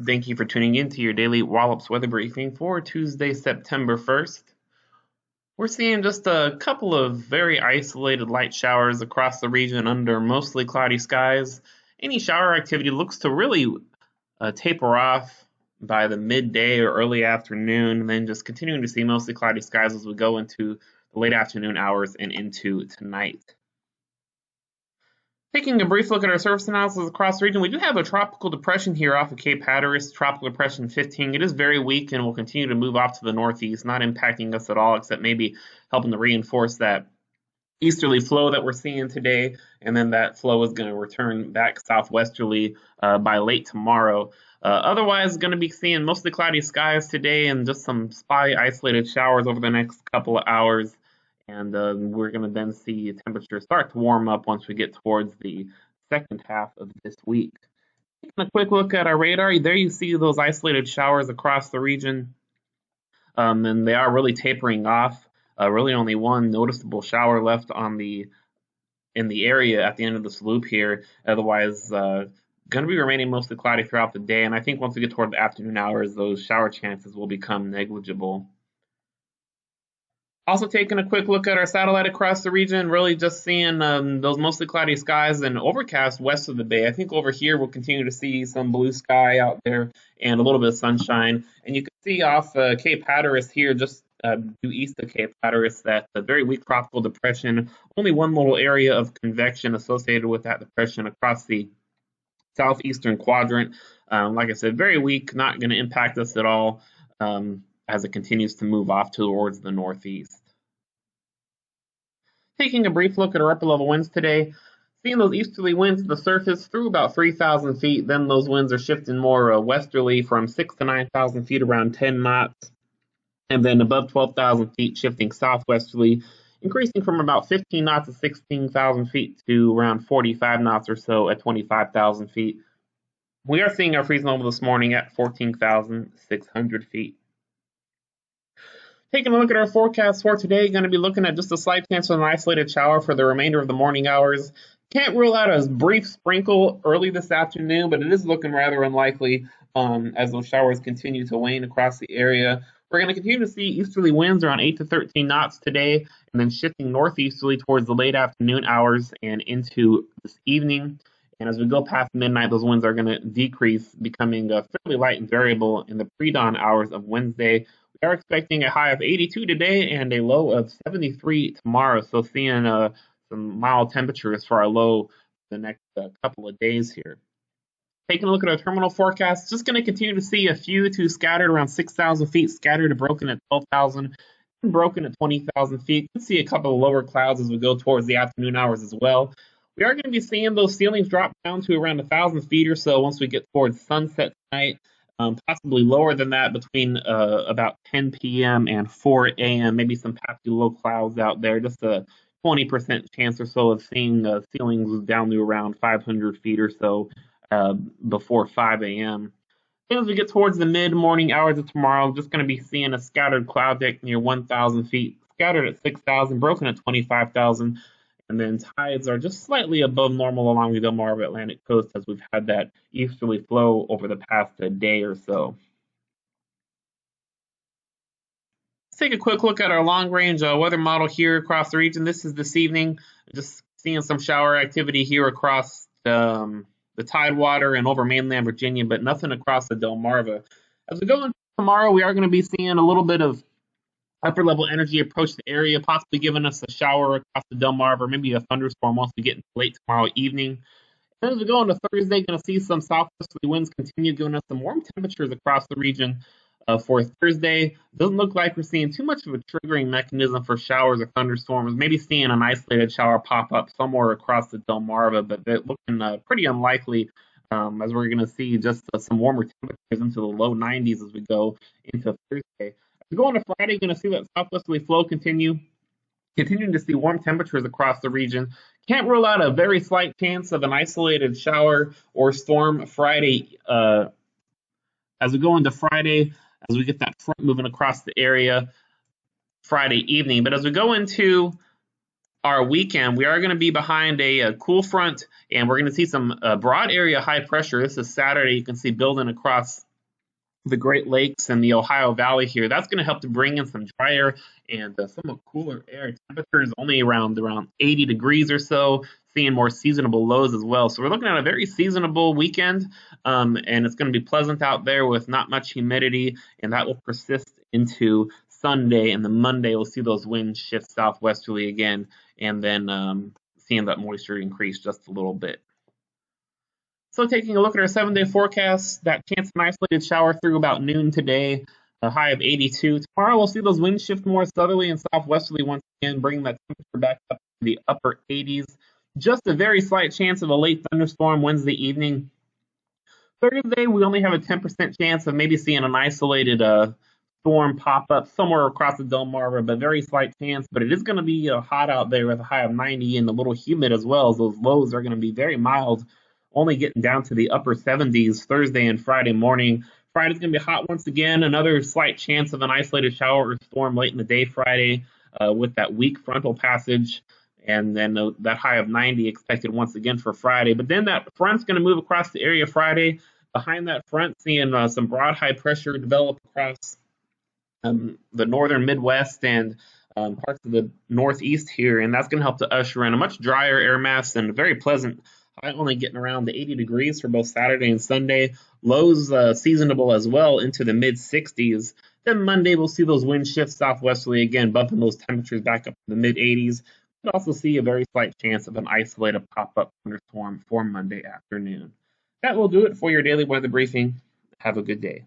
Thank you for tuning in to your daily Wallops weather briefing for Tuesday, September 1st. We're seeing just a couple of very isolated light showers across the region under mostly cloudy skies. Any shower activity looks to really taper off by the midday or early afternoon, and then just continuing to see mostly cloudy skies as we go into the late afternoon hours and into tonight. Taking a brief look at our surface analysis across the region, we do have a tropical depression here off of Cape Hatteras, Tropical Depression 15. It is very weak and will continue to move off to the northeast, not impacting us at all, except maybe helping to reinforce that easterly flow that we're seeing today, and then that flow is going to return back southwesterly by late tomorrow. Otherwise, going to be seeing mostly cloudy skies today and just some spotty isolated showers over the next couple of hours. And we're going to then see temperatures start to warm up once we get towards the second half of this week. Taking a quick look at our radar, there you see those isolated showers across the region, and they are really tapering off. Really only one noticeable shower left in the area at the end of this loop here. Otherwise, going to be remaining mostly cloudy throughout the day, and I think once we get toward the afternoon hours, those shower chances will become negligible. Also taking a quick look at our satellite across the region, really just seeing those mostly cloudy skies and overcast west of the bay. I think over here we'll continue to see some blue sky out there and a little bit of sunshine. And you can see off Cape Hatteras here, just due east of Cape Hatteras, that the very weak tropical depression, only one little area of convection associated with that depression across the southeastern quadrant. Like I said, very weak, not going to impact us at all. As it continues to move off towards the northeast. Taking a brief look at our upper level winds today, seeing those easterly winds to the surface through about 3,000 feet, then those winds are shifting more westerly from 6,000 to 9,000 feet around 10 knots, and then above 12,000 feet shifting southwesterly, increasing from about 15 knots at 16,000 feet to around 45 knots or so at 25,000 feet. We are seeing our freezing level this morning at 14,600 feet. Taking a look at our forecast for today, going to be looking at just a slight chance of an isolated shower for the remainder of the morning hours. Can't rule out a brief sprinkle early this afternoon, but it is looking rather unlikely as those showers continue to wane across the area. We're going to continue to see easterly winds around 8 to 13 knots today, and then shifting northeasterly towards the late afternoon hours and into this evening. And as we go past midnight, those winds are going to decrease, becoming fairly light and variable in the pre-dawn hours of Wednesday. We are expecting a high of 82 today and a low of 73 tomorrow. So seeing some mild temperatures for our low the next couple of days here. Taking a look at our terminal forecast, just going to continue to see a few to scattered around 6,000 feet, scattered to broken at 12,000, and broken at 20,000 feet. We'll see a couple of lower clouds as we go towards the afternoon hours as well. We are going to be seeing those ceilings drop down to around 1,000 feet or so once we get towards sunset tonight. Possibly lower than that between about 10 p.m. and 4 a.m. Maybe some patchy low clouds out there. Just a 20% chance or so of seeing ceilings down to around 500 feet or so before 5 a.m. As we get towards the mid-morning hours of tomorrow, just going to be seeing a scattered cloud deck near 1,000 feet, scattered at 6,000, broken at 25,000. And then tides are just slightly above normal along the Delmarva Atlantic coast as we've had that easterly flow over the past day or so. Let's take a quick look at our long-range weather model here across the region. This is this evening. Just seeing some shower activity here across the Tidewater and over mainland Virginia, but nothing across the Delmarva. As we go into tomorrow, we are going to be seeing a little bit of upper level energy approach the area, possibly giving us a shower across the Delmarva or maybe a thunderstorm once we get into late tomorrow evening. And as we go into Thursday, going to see some southwesterly winds continue, giving us some warm temperatures across the region for Thursday. Doesn't look like we're seeing too much of a triggering mechanism for showers or thunderstorms. Maybe seeing an isolated shower pop up somewhere across the Delmarva, but they're looking pretty unlikely as we're going to see just some warmer temperatures into the low 90s as we go into Thursday. We go on to Friday, going to see that southwesterly flow continuing to see warm temperatures across the region. Can't rule out a very slight chance of an isolated shower or storm Friday. As we go into Friday, as we get that front moving across the area Friday evening. But as we go into our weekend, we are going to be behind a cool front, and we're going to see some broad area high pressure. This is Saturday. You can see building across the Great Lakes and the Ohio Valley here. That's going to help to bring in some drier and somewhat cooler air. Temperatures only around 80 degrees or so, seeing more seasonable lows as well. So we're looking at a very seasonable weekend, and it's going to be pleasant out there with not much humidity, and that will persist into Sunday. And then Monday, we'll see those winds shift southwesterly again, and then seeing that moisture increase just a little bit. So taking a look at our 7-day forecast, that chance of an isolated shower through about noon today, a high of 82. Tomorrow we'll see those winds shift more southerly and southwesterly once again, bringing that temperature back up to the upper 80s. Just a very slight chance of a late thunderstorm Wednesday evening. Thursday, we only have a 10% chance of maybe seeing an isolated storm pop up somewhere across the Delmarva, but very slight chance. But it is going to be hot out there with a high of 90 and a little humid as well, as those lows are going to be very mild, only getting down to the upper 70s Thursday and Friday morning. Friday's going to be hot once again. Another slight chance of an isolated shower or storm late in the day Friday with that weak frontal passage. And then that high of 90 expected once again for Friday. But then that front's going to move across the area Friday. Behind that front, seeing some broad high pressure develop across the northern Midwest and parts of the Northeast here. And that's going to help to usher in a much drier air mass and a very pleasant high, only getting around the 80 degrees for both Saturday and Sunday. Lows seasonable as well into the mid 60s. Then Monday, we'll see those winds shift southwesterly again, bumping those temperatures back up to the mid 80s. We'll also see a very slight chance of an isolated pop-up thunderstorm for Monday afternoon. That will do it for your daily weather briefing. Have a good day.